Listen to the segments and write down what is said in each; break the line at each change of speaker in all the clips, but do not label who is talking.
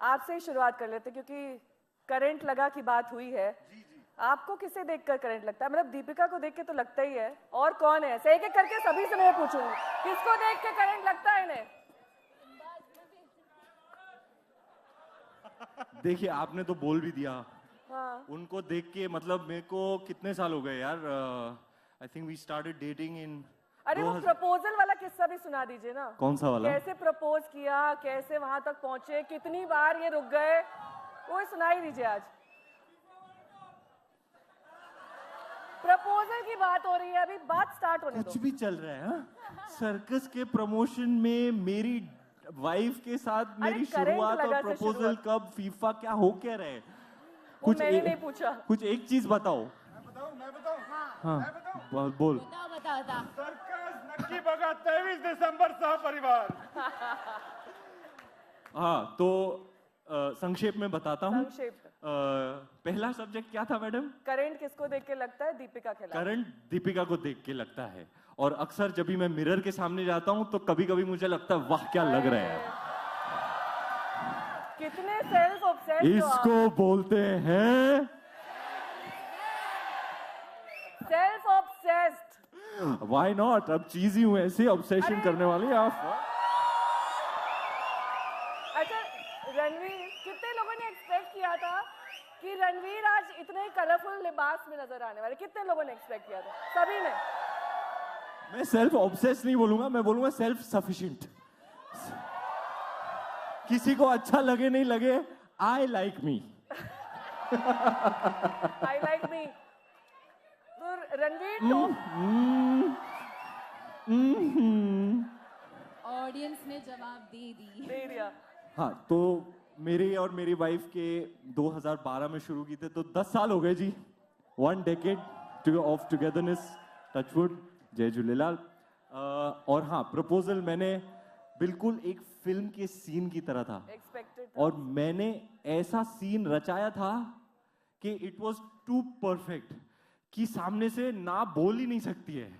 आपसे ही शुरुआत कर लेते क्योंकि करंट लगा की बात हुई है। आपको किसे देखकर करंट लगता है? मतलब दीपिका को देख के तो लगता ही है, और कौन है ऐसे? एक एक करके सभी से मैं पूछूंगी किसको देख के करंट लगता है इन्हें।
देखिए आपने तो बोल भी दिया।
हाँ।
उनको देख के मतलब मेरे को कितने साल हो गए यार। I think we started dating in.
अरे वो प्रपोजल वाला किस्सा भी सुना दीजिए ना।
कौन सा वाला?
कैसे प्रपोज किया, कैसे वहां तक पहुंचे, कितनी बार ये रुक गए, वो सुना ही दीजिए आज। प्रपोजल की बात हो रही है, अभी बात स्टार्ट होने दो।
कुछ भी चल रहा है। सर्कस के प्रमोशन में मेरी वाइफ के साथ मेरी शुरुआत और प्रपोजल कब, फीफा क्या हो क्या रहे?
कुछ मैंने नहीं पूछा।
कुछ एक चीज बताओ।
मैं बताऊं?
हाँ
मैं बताऊं?
बोल।
बता।
सर्कस नक्की बघा 23 दिसंबर सह परिवार।
हाँ तो संक्षेप में बताता हूँ।
संक्षेप।
पहला सब्जेक्ट क्या था मैडम?
करंट किसको देख के लगता है? दीपिका खिलाफ।
करंट दीपिका को देख के लगता है, और अक्सर जब भी मैं मिरर के सामने जाता हूँ तो कभी कभी मुझे लगता है वाह क्या लग रहा है।
कितने सेल्फ ऑब्सेस्ड
इसको बोलते हैं
सेल्फ ऑब्सेस्ड।
Why not? अब चीज ही हूँ ऐसे ऑब्सेशन करने वाली आप।
अच्छा रणवीर, कितने लोगों ने एक्सपेक्ट किया था कि रणवीर आज इतने कलरफुल लिबास में नजर आने वाले? कितने लोगों ने एक्सपेक्ट किया था? सभी ने।
मैं सेल्फ ऑब्सेस नहीं बोलूंगा, मैं बोलूंगा सेल्फ सफिशिएंट। किसी को अच्छा लगे नहीं लगे, I like me.
I like me. तो रणवीर तो
ऑडियंस ने जवाब दे
दिया।
हाँ तो मेरी और मेरी वाइफ के 2012 में शुरू की थे, तो 10 साल हो गए जी। 1 decade ऑफ टुगेदरनेस, टचवुड, जय झूलेलाल। और हाँ, प्रपोजल मैंने बिल्कुल एक फिल्म के सीन की तरह था, और मैंने ऐसा सीन रचाया था कि इट वॉज टू परफेक्ट कि सामने से ना बोल ही नहीं सकती है।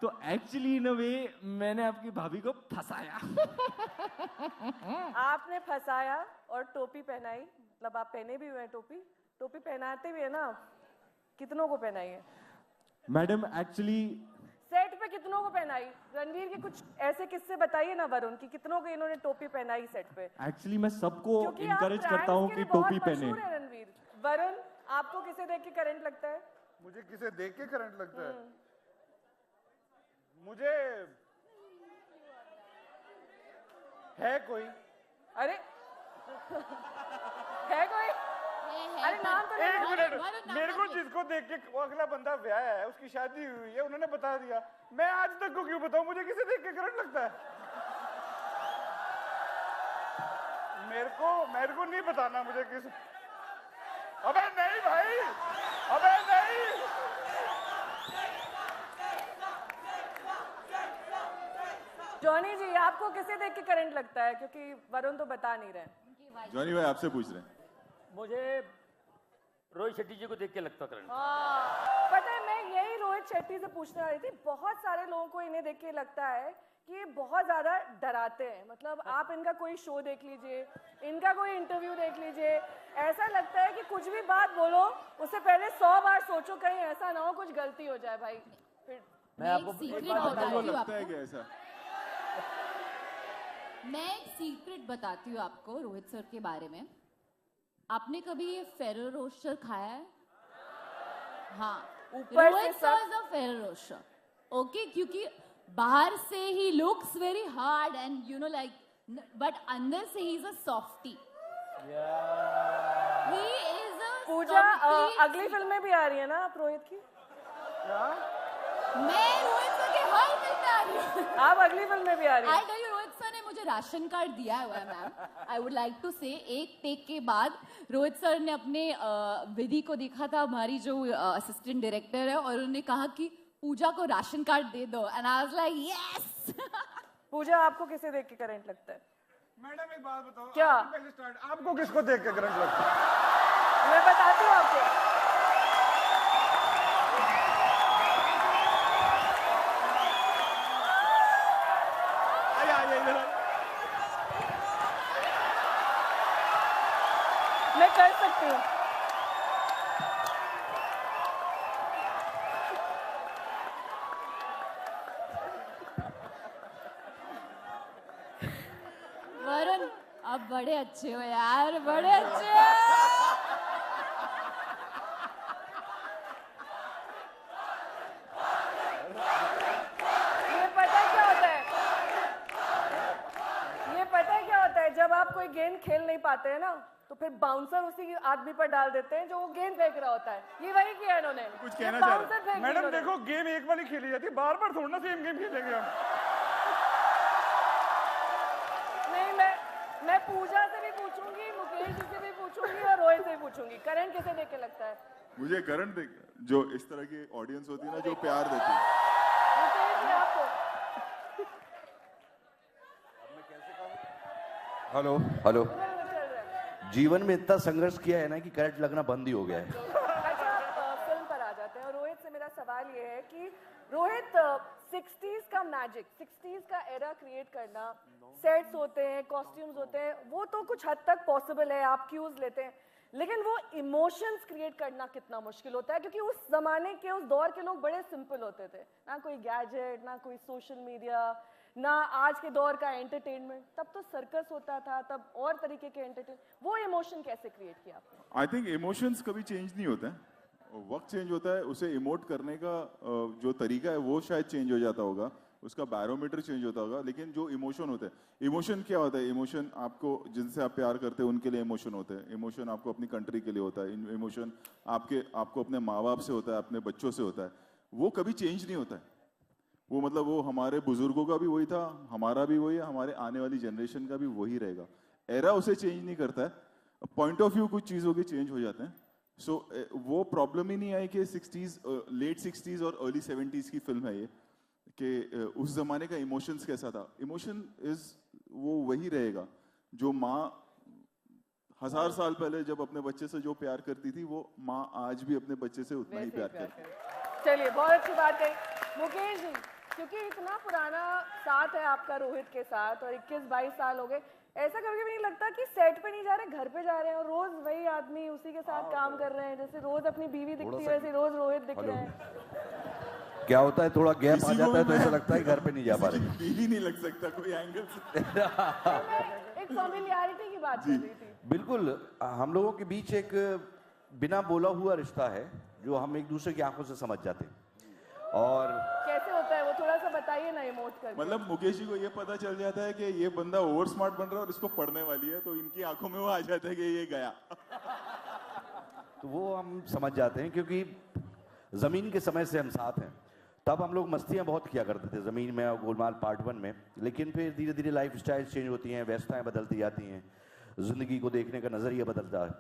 तो एक्चुअली इन अ वे मैंने आपकी भाभी को फंसाया।
आपने फंसाया और टोपी पहनाई, मतलब आप पहने भी हुए हैं टोपी, टोपी पहनाते भी है ना। कितनों को पहनाई है
मैडम? एक्चुअली
सेट पे कितनों को पहनाई? रणवीर के कुछ ऐसे किस्से बताइए ना वरुण, कि कितनों को इन्होंने टोपी पहनाई सेट पे।
एक्चुअली मैं सबको इनकरेज करता हूँ कि टोपी पहने।
रणवीर, वरुण आपको किसे देख के करंट लगता है?
मुझे किसे देख के करंट लगता है? मुझे है कोई।
अरे है कोई? अरे नाम तो
एक मिनट, मेरे को जिसको देख के वो अगला बंदा ब्याह है, उसकी शादी हुई है, उन्होंने बता दिया। मैं आज तक को क्यों बताऊं मुझे किसे देख के करंट लगता है? मेरे को नहीं बताना मुझे किस। अबे नहीं भाई, अबे नहीं।
जॉनी जी, आपको किसे देख के करंट लगता है? क्योंकि वरुण तो बता नहीं रहे।
जॉनी भाई आपसे पूछ रहे हैं।
मुझे रोहित शेट्टी जी को देख के लगता करंट।
पता है, मैं यही रोहित शेट्टी से पूछने वाली थी। बहुत सारे लोगों को इन्हें देख के लगता है कि ये बहुत ज्यादा डराते हैं। मतलब आप इनका कोई शो देख लीजिए, इनका कोई इंटरव्यू देख लीजिए, ऐसा लगता है कि कुछ भी बात बोलो उससे पहले 100 बार सोचो, कहीं ऐसा ना हो कुछ गलती हो जाए भाई। फिर
मैं आपको
मैं एक सीक्रेट बताती हूँ आपको रोहित सर के बारे में। आपने कभी ये फेरो रोस्टर खाया है? हाँ, Rohit sir is a Ferrero Rocher, okay? क्योंकि बाहर से he looks very hard and you know like, but अंदर से he is a softie. He is a
Pooja. अगली फिल्म में भी आ रही है ना आप रोहित की?
मैं रोहित सर के हर फिल्म में आ रही हूँ।
आप अगली फिल्म में भी आ रही हैं?
I tell you, Rohit sir ने मुझे राशन कार्ड दिया हुआ है ma'am. I would like to say, एक टेक के बाद रोहित सर ने अपने विधि को देखा था, हमारी जो असिस्टेंट डायरेक्टर है, और उन्होंने कहा कि पूजा को राशन कार्ड दे दो, and I was like yes.
Pooja, आपको किसे देख के करंट लगता है?
मैडम एक बात बताओ,
क्या?
आपको किसको देख के करंट लगता है?
मैं बताती हूँ आपको। कर सकती हूँ।
वरुण आप बड़े अच्छे हो यार, बड़े अच्छे हो।
ये पता है क्या होता है? ये पता है क्या होता है? जब आप कोई गेंद खेल नहीं पाते हैं ना, तो फिर बाउंसर उसी आदमी पर डाल देते हैं जो वो गेंद फेंक रहा होता है। ये वही किया इन्होंने।
कुछ
ये
कहना चाह
बाउंसर
रहे
फेंक दिया
मैडम
इन्होंने।
देखो गेम एक वाली खेली जाती है, बार बार थोड़ा ना सेम गेम खेलेंगे हम।
नहीं, मैं पूजा से भी पूछूंगी, मुकेश जी से भी पूछूंगी और रोहित से भी पूछूंगी। करण किसे देख के लगता है?
मुझे करण देख, जो इस तरह की ऑडियंस होती है ना, जो प्यार देती है।
मुकेश जी आपको?
Hello hello.
चल रहा है।
जीवन में इतना संघर्ष किया है ना कि करंट लगना बंद ही हो गया है।
अच्छा, फिल्म पर आ जाते हैं। और रोहित से मेरा सवाल ये है कि रोहित 60s का मैजिक, 60s का एरा क्रिएट करना, सेट्स होते हैं, कॉस्ट्यूम्स होते हैं, वो तो कुछ हद तक पॉसिबल है, आप क्यूज लेते हैं, लेकिन वो इमोशंस क्रिएट करना कितना मुश्किल होता है, क्योंकि उस जमाने के, उस दौर के लोग बड़े सिंपल होते थे, ना कोई गैजेट, ना कोई सोशल मीडिया, ना आज के दौर का एंटरटेनमेंट। तब तो सर्कस होता था, तब और तरीके के एंटरटेन, वो इमोशन कैसे क्रिएट किया आपने?
आई थिंक इमोशंस कभी चेंज नहीं होता है, वक्त चेंज होता है, उसे इमोट करने का जो तरीका है वो शायद चेंज हो जाता होगा, उसका बैरोमीटर चेंज होता होगा, लेकिन जो इमोशन होते हैं, इमोशन क्या होता है? इमोशन आपको, जिनसे आप प्यार करते हैं उनके लिए इमोशन होते हैं, इमोशन आपको अपनी कंट्री के लिए होता है, इमोशन आपको अपने माँ बाप से होता है, अपने बच्चों से होता है, वो कभी चेंज नहीं होता है। वो मतलब वो हमारे बुजुर्गों का भी वही था, हमारा भी वही है, हमारे आने वाली जनरेशन का भी वही रहेगा। एरा उसे चेंज नहीं करता है, पॉइंट ऑफ व्यू कुछ चीज़ों के चेंज हो जाते हैं। सो वो प्रॉब्लम ही नहीं आई कि 60s, लेट 60s और अर्ली 70s की फिल्म है ये, कि उस जमाने का इमोशंस कैसा था। इमोशन वो वही रहेगा जो माँ 1000 साल पहले जब अपने बच्चे से जो प्यार करती थी, वो माँ आज भी अपने बच्चे से उतना ही प्यार करती है।
चलिए, बहुत अच्छी बात है मुकेश जी, क्योंकि इतना पुराना साथ है आपका रोहित के साथ और 21-22 साल हो गए, ऐसा कभी भी नहीं लगता कि सेट पे नहीं जा रहे, घर पे जा रहे हैं और रोज वही आदमी उसी के साथ काम कर रहे हैं? जैसे रोज अपनी बीवी दिखती है, वैसे रोज रोहित दिख रहे हैं।
क्या होता है, थोड़ा गैप आ
किसी
जाता
को
है तो
मैं-
ऐसा लगता है घर पे नहीं जा पा रहे।
बीवी नहीं लग सकता कोई एंगल से।
एक फैमिलियरिटी की बात कर रही थी।
बिल्कुल, हम लोगों के बीच एक बिना बोला हुआ रिश्ता है जो हम एक दूसरे की आंखों से समझ जाते हैं। और
कैसे होता है वो, थोड़ा सा बताइए ना इमोट करके।
मतलब मुकेश जी को ये पता चल जाता है कि ये बंदा ओवर स्मार्ट बन रहा है और इसको पढ़ने वाली है, तो इनकी आंखों में वो आ जाता है कि ये गया।
तो वो हम समझ जाते हैं, क्योंकि जमीन के समय से हम साथ हैं। तब हम लोग मस्तियां बहुत किया करते थे जमीन में और गोलमाल पार्ट 1 में, लेकिन फिर धीरे धीरे लाइफ स्टाइल चेंज होती हैं, व्यस्तताएं बदलती जाती हैं, जिंदगी को देखने का नजरिया बदलता है,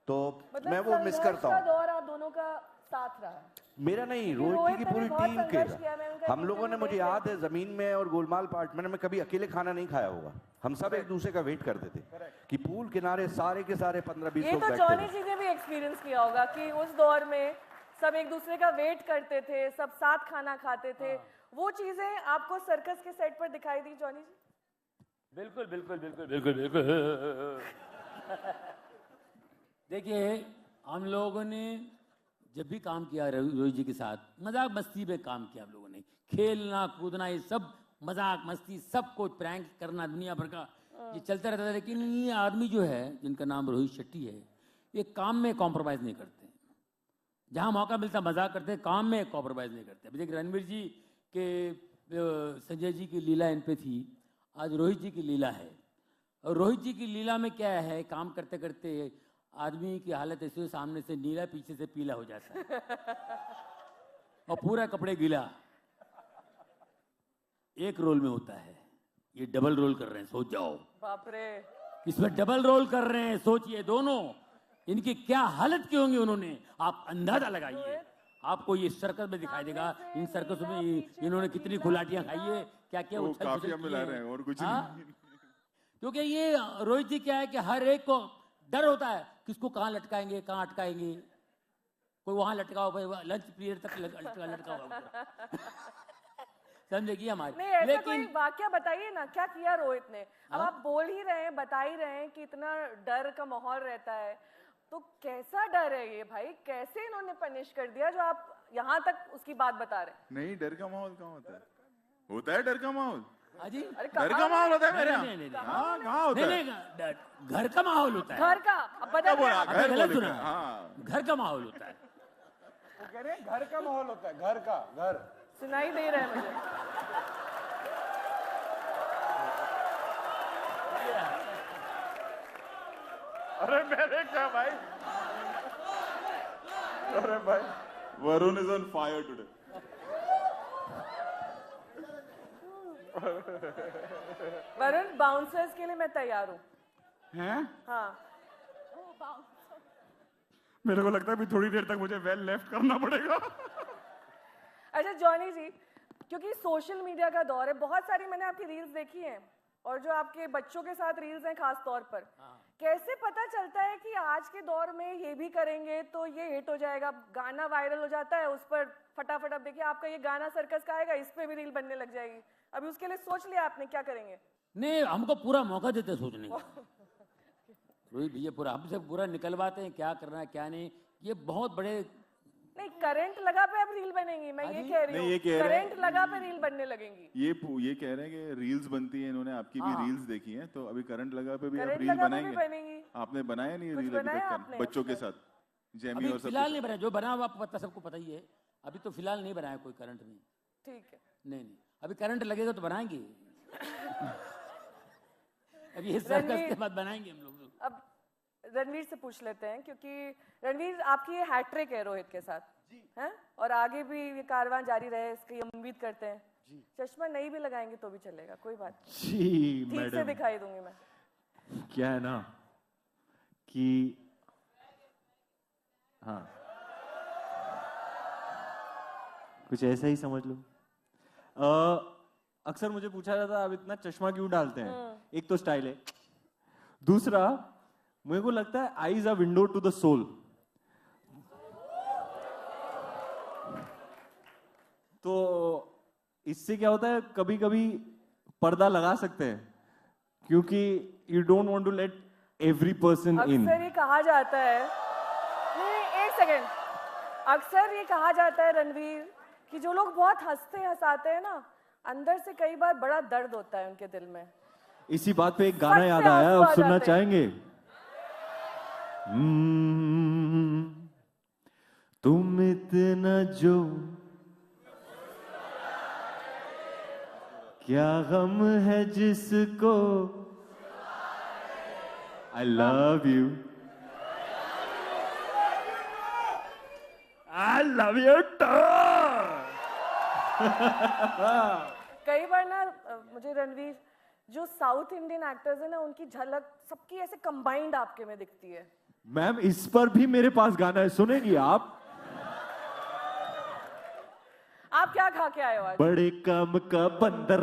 तो
मतलब
मैं वो मिस करता
संघर्ष का
हूँ।
दौर आप दोनों का साथ रहा है।
मेरा नहीं,
रोहित
रोहित जी की
ने
पूरी
बहुत
टीम के
संघर्ष किया, मैं उनका
हम लोगों ने,
इंटरव्यू
मुझे
देख
याद है जमीन में और गोलमाल पार्ट में कभी अकेले खाना नहीं खाया होगा। हम सब एक दूसरे का वेट करते थे कि पूल किनारे सारे के सारे 15-20
ये
लोग
तो
बैठते
जॉनी
थे।
जी ने भी एक्सपीरियंस किया होगा कि उस दौर में सब एक दूसरे का वेट करते थे, सब साथ खाना खाते थे। वो चीजें आपको सर्कस के सेट पर दिखाई दी जॉनी जी?
बिल्कुल बिल्कुल बिल्कुल बिल्कुल बिल्कुल। देखिए, हम लोगों ने जब भी काम किया रोहित जी के साथ, मजाक मस्ती में काम किया हम लोगों ने, खेलना कूदना, ये सब मजाक मस्ती, सब कुछ प्रैंक करना, दुनिया भर का ये चलता रहता था। लेकिन ये आदमी जो है, जिनका नाम रोहित शेट्टी है, ये काम में कॉम्प्रोमाइज नहीं करते। जहां मौका मिलता मजाक करते, काम में कॉम्प्रोमाइज नहीं करते। अभी देखिए, रणवीर जी के संजय जी की लीला इन पे थी, आज रोहित जी की लीला है। और रोहित जी की लीला में क्या है, काम करते करते आदमी की हालत ऐसी हो, सामने से नीला पीछे से पीला हो जाता है और पूरा कपड़े गीला। एक रोल में होता है, ये डबल रोल कर रहे हैं, सोच जाओ।
बाप रे।
इसमें डबल रोल कर रहे हैं, सोचिए दोनों, इनकी क्या हालत की होंगी उन्होंने, आप अंदाजा लगाइए। आपको ये सर्कस में दिखाई देगा, इन सर्कस में इन्होंने कितनी खुलाटियां खाई है, क्या क्या
वो
उछल
काफी
पुछल
हम
किए
मिला
हैं।
रहे हैं और कुछ
हाँ?
नहीं।
क्योंकि ये रोहित जी क्या है कि हर एक को डर होता है, किसको कहाँ लटकाएंगे, कहाँ अटकाएंगे। कोई वहां लटका हुआ, लंच पीरियड तक लटका हुआ। समझेगी हमारी।
नहीं, ऐसा कोई वाकया बताइए ना, क्या किया रोहित ने? अब आप बोल ही रहे हैं, बता ही रहे हैं कि इतना डर का माहौल रहता है तो कैसा डर है ये भाई, कैसे इन्होंने पनिश कर दिया जो आप यहाँ तक उसकी बात बता रहे हैं?
नहीं, डर का माहौल कहाँ होता है? होता है डर का माहौल?
अजी
अरे
डर का माहौल होता है मेरे यहाँ?
नहीं, नहीं, नहीं।
हाँ, कहाँ होता
नहीं
है?
नहीं, घर का माहौल होता है।
घर का अब बता
क्या बोला?
दे।
घर
गलत
बोले
सुना।
क्या? हाँ।
घर का माहौल होता है।
वो कह रहे हैं घर का माहौल होता है, घर का, घर।
सुनाई दे रहा है मुझे।
अरे मेरे क्या भाई, अरे भाई
Varun is on fire today.
Varun, bouncers के लिए मैं तैयार हूँ।
हैं?
हाँ,
मेरे को लगता है अभी थोड़ी देर तक मुझे वेल लेफ्ट करना पड़ेगा।
अच्छा जॉनी जी, क्योंकि सोशल मीडिया का दौर है, बहुत सारी मैंने आपकी रील्स देखी हैं और जो आपके बच्चों के साथ रील्स हैं खास तौर पर, कैसे पता चलता है कि आज के दौर में ये भी करेंगे तो ये हिट हो जाएगा, गाना वायरल हो जाता है, उस पर फटाफट अब देखिए आपका ये गाना सर्कस का आएगा, इस पे भी रील बनने लग जाएगी। अभी उसके लिए सोच लिया आपने क्या करेंगे?
नहीं, हमको पूरा मौका देते हैं सोचने का। रोहित भैया पूरा हमसे पूरा निकलवाते हैं क्या करना है क्या नहीं। ये बहुत बड़े
नहीं, करंट लगा पे अब रील बनेगी, मैं ये कह रही
नहीं,
हूँ,
ये कह रहे हैं-
करंट लगा पे रील बनने लगेंगी।
ये कह रहे हैं कि रील्स बनती है, इन्होंने आपकी भी रील्स देखी हैं, तो अभी करंट लगा पे भी आप
करंट
रील
लगा पे भी
बनाएंगे?
बनेगी।
आपने बनाया नहीं
कुछ
रील अभी
बनाया
तक
आपने?
बच्चों के साथ, जेमी
अभी
और सब
फिलहाल नहीं बनाया, जो बना हुआ आपको पता, सबको पता ही है। अभी तो फिलहाल नहीं बनाया कोई करंट नहीं।
ठीक है,
नहीं नहीं, अभी करंट लगेगा तो बनाएंगे। अभी ये सर्कस
रणवीर-
के बाद बनाएंगे हम लोग।
अब रणवीर से पूछ लेते हैं, क्योंकि रणवीर आपकी ये हैट्रिक है रोहित के साथ, हैं? और आगे भी ये कारवां जारी रहे इसकी उम्मीद करते हैं। चश्मा नहीं भी लगाएंगे तो भी चलेगा, कोई बात नहीं,
जी
ठीक से
मैडम,
दिखाई दूंगी मैं।
क्या है ना कि हाँ, कुछ ऐसा ही समझ लो। अक्सर मुझे पूछा जाता है आप इतना चश्मा क्यों डालते हैं? एक तो स्टाइल है, दूसरा मुझे को लगता है eyes are window to the soul. तो इससे क्या होता है, कभी कभी पर्दा लगा सकते हैं, क्योंकि you don't want to let every person in.
अक्सर ये कहा जाता है, नहीं एक सेकेंड, अक्सर ये कहा जाता है रणवीर कि जो लोग बहुत हंसते हंसाते हैं ना, अंदर से कई बार बड़ा दर्द होता है उनके दिल में।
इसी बात पे एक गाना
सच से
याद आया,
आंसू
आप
आ
सुनना
जाते हैं।
चाहेंगे? तुम इतना जो क्या गम है जिसको, I love you, I love you too.
कई बार ना मुझे रणवीर, जो साउथ इंडियन एक्टर्स हैं ना, उनकी झलक सबकी ऐसे कंबाइंड आपके में दिखती है।
मैम इस पर भी मेरे पास गाना है, सुनेंगी आप?
आप क्या खा के आए हो आज?
बड़े काम का बंदर,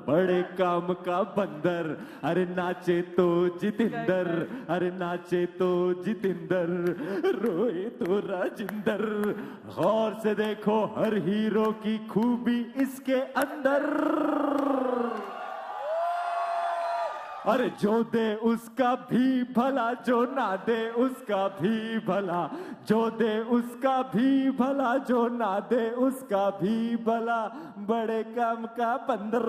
बड़े काम का बंदर, अरे नाचे तो जितेंद्र, अरे नाचे तो जितेंद्र, रोए तो राजिंदर, गौर से देखो हर हीरो की खूबी इसके अंदर, अरे जो दे उसका भी भला, जो ना दे उसका भी भला, जो दे उसका भी भला, जो ना दे उसका भी भला, बड़े काम का बंदर।